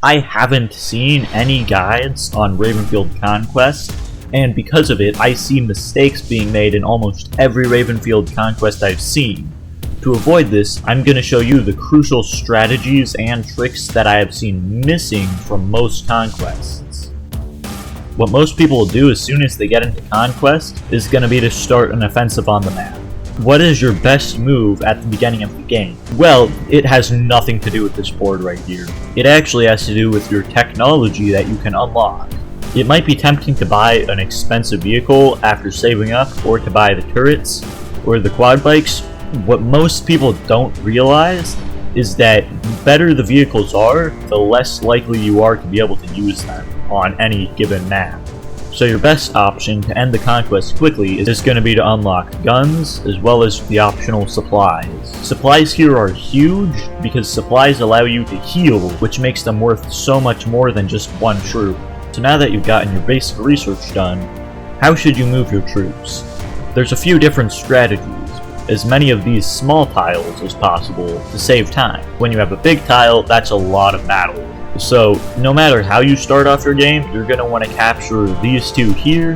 I haven't seen any guides on Ravenfield Conquest, and because of it, I see mistakes being made in almost every Ravenfield Conquest I've seen. To avoid this, I'm going to show you the crucial strategies and tricks that I have seen missing from most conquests. What most people will do as soon as they get into Conquest is going to be to start an offensive on the map. What is your best move at the beginning of the game? Well, it has nothing to do with this board right here. It actually has to do with your technology that you can unlock. It might be tempting to buy an expensive vehicle after saving up, or to buy the turrets, or the quad bikes. What most people don't realize is that the better the vehicles are, the less likely you are to be able to use them on any given map. So your best option to end the conquest quickly is going to be to unlock guns, as well as the optional supplies. Supplies here are huge, because supplies allow you to heal, which makes them worth so much more than just one troop. So now that you've gotten your basic research done, how should you move your troops? There's a few different strategies. As many of these small tiles as possible to save time. When you have a big tile, that's a lot of battle. So no matter how you start off your game, you're going to want to capture these two here,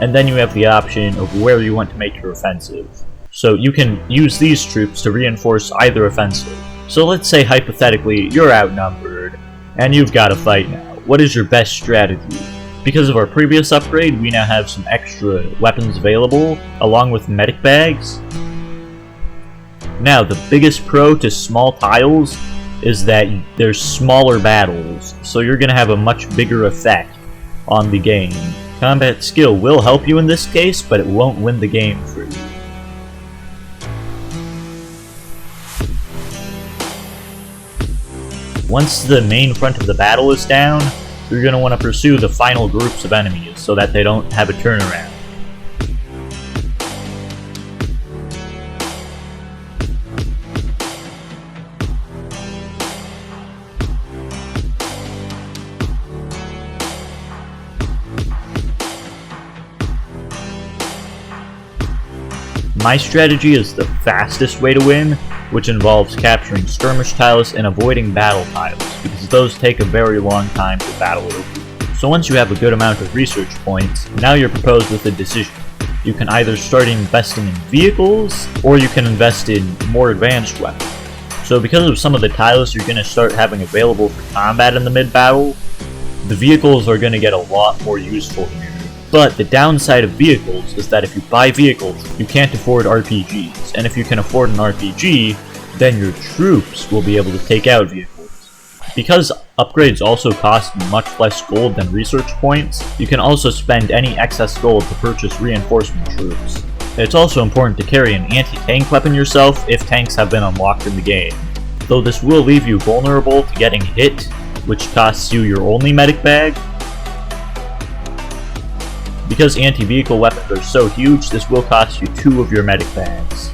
and then you have the option of where you want to make your offensive. So you can use these troops to reinforce either offensive. So let's say hypothetically you're outnumbered, and you've got to fight now. What is your best strategy? Because of our previous upgrade, we now have some extra weapons available, along with medic bags. Now, the biggest pro to small tiles is that there's smaller battles, so you're going to have a much bigger effect on the game. Combat skill will help you in this case, but it won't win the game for you. Once the main front of the battle is down, you're going to want to pursue the final groups of enemies so that they don't have a turnaround. My strategy is the fastest way to win, which involves capturing skirmish tiles and avoiding battle tiles, because those take a very long time to battle over. So once you have a good amount of research points, now you're proposed with a decision. You can either start investing in vehicles, or you can invest in more advanced weapons. So because of some of the tiles you're going to start having available for combat in the mid-battle, the vehicles are going to get a lot more useful here. But the downside of vehicles is that if you buy vehicles, you can't afford RPGs, and if you can afford an RPG, then your troops will be able to take out vehicles. Because upgrades also cost much less gold than research points, you can also spend any excess gold to purchase reinforcement troops. It's also important to carry an anti-tank weapon yourself if tanks have been unlocked in the game, though this will leave you vulnerable to getting hit, which costs you your only medic bag. Because anti-vehicle weapons are so huge, this will cost you 2 of your medic bags.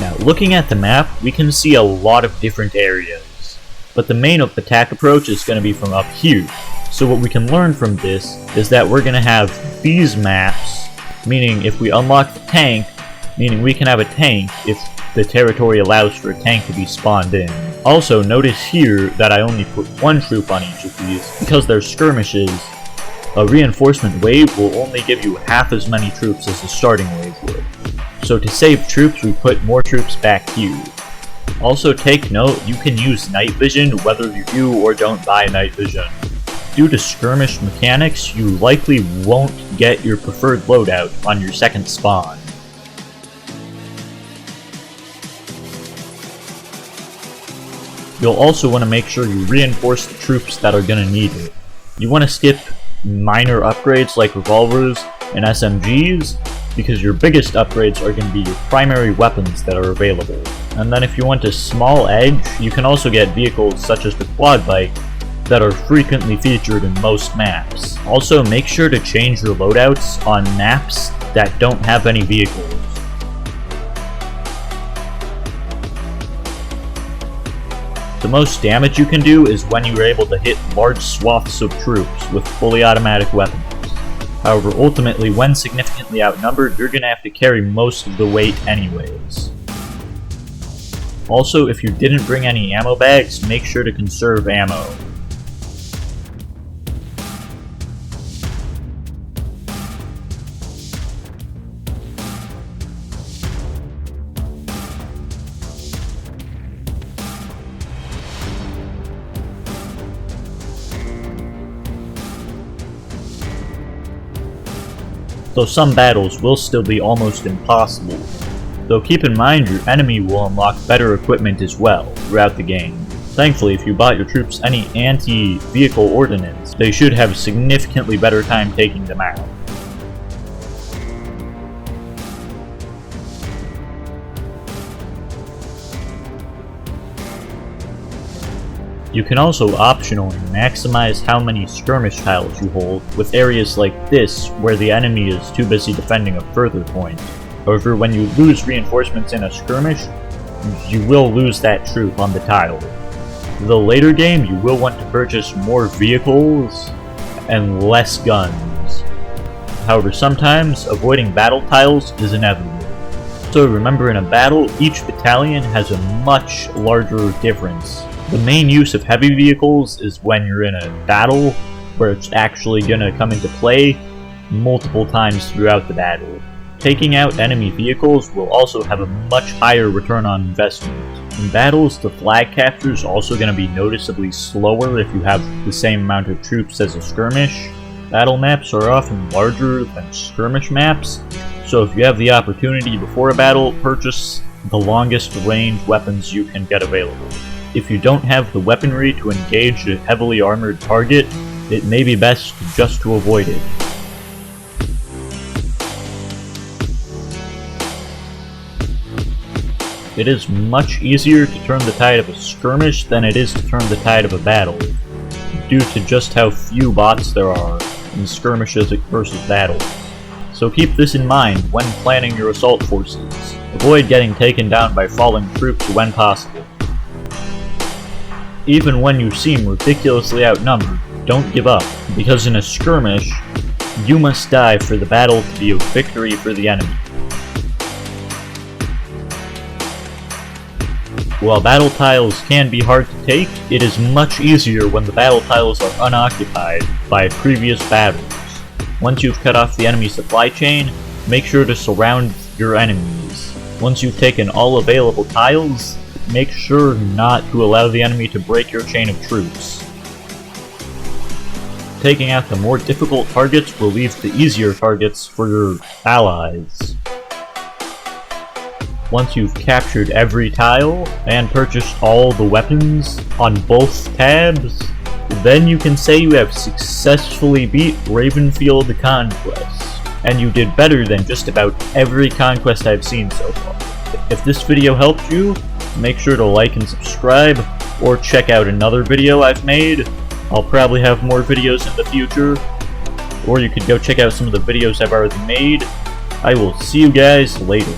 Now, looking at the map, we can see a lot of different areas, but the main attack approach is going to be from up here. So what we can learn from this is that we're going to have these maps, meaning if we unlock the tank, meaning we can have a tank if the territory allows for a tank to be spawned in. Also, notice here that I only put 1 troop on each of these, because they're skirmishes. A reinforcement wave will only give you half as many troops as the starting wave would. So to save troops, we put more troops back here. Also take note, you can use night vision whether you do or don't buy night vision. Due to skirmish mechanics, you likely won't get your preferred loadout on your second spawn. You'll also want to make sure you reinforce the troops that are going to need it. You want to skip minor upgrades like revolvers and SMGs, because your biggest upgrades are going to be your primary weapons that are available. And then if you want a small edge, you can also get vehicles such as the quad bike that are frequently featured in most maps. Also, make sure to change your loadouts on maps that don't have any vehicles. The most damage you can do is when you are able to hit large swaths of troops with fully automatic weapons. However, ultimately, when significantly outnumbered, you're gonna have to carry most of the weight anyways. Also, if you didn't bring any ammo bags, make sure to conserve ammo. Though some battles will still be almost impossible. Though keep in mind your enemy will unlock better equipment as well throughout the game. Thankfully, if you bought your troops any anti-vehicle ordnance, they should have a significantly better time taking them out. You can also optionally maximize how many skirmish tiles you hold with areas like this where the enemy is too busy defending a further point. However, when you lose reinforcements in a skirmish, you will lose that troop on the tile. The later game, you will want to purchase more vehicles and less guns. However, sometimes avoiding battle tiles is inevitable. So remember, in a battle, each battalion has a much larger difference. The main use of heavy vehicles is when you're in a battle where it's actually gonna come into play multiple times throughout the battle. Taking out enemy vehicles will also have a much higher return on investment. In battles, the flag capture is also going to be noticeably slower if you have the same amount of troops as a skirmish. Battle maps are often larger than skirmish maps, so if you have the opportunity before a battle, purchase the longest range weapons you can get available. If you don't have the weaponry to engage a heavily armored target, it may be best just to avoid it. It is much easier to turn the tide of a skirmish than it is to turn the tide of a battle, due to just how few bots there are in skirmishes versus battles. So keep this in mind when planning your assault forces. Avoid getting taken down by falling troops when possible. Even when you seem ridiculously outnumbered, don't give up, because in a skirmish, you must die for the battle to be a victory for the enemy. While battle tiles can be hard to take, it is much easier when the battle tiles are unoccupied by previous battles. Once you've cut off the enemy supply chain, make sure to surround your enemies. Once you've taken all available tiles, make sure not to allow the enemy to break your chain of troops. Taking out the more difficult targets will leave the easier targets for your allies. Once you've captured every tile and purchased all the weapons on both tabs, then you can say you have successfully beat Ravenfield Conquest, and you did better than just about every Conquest I've seen so far. If this video helped you, make sure to like and subscribe, or check out another video I've made. I'll probably have more videos in the future, or you could go check out some of the videos I've already made. I will see you guys later.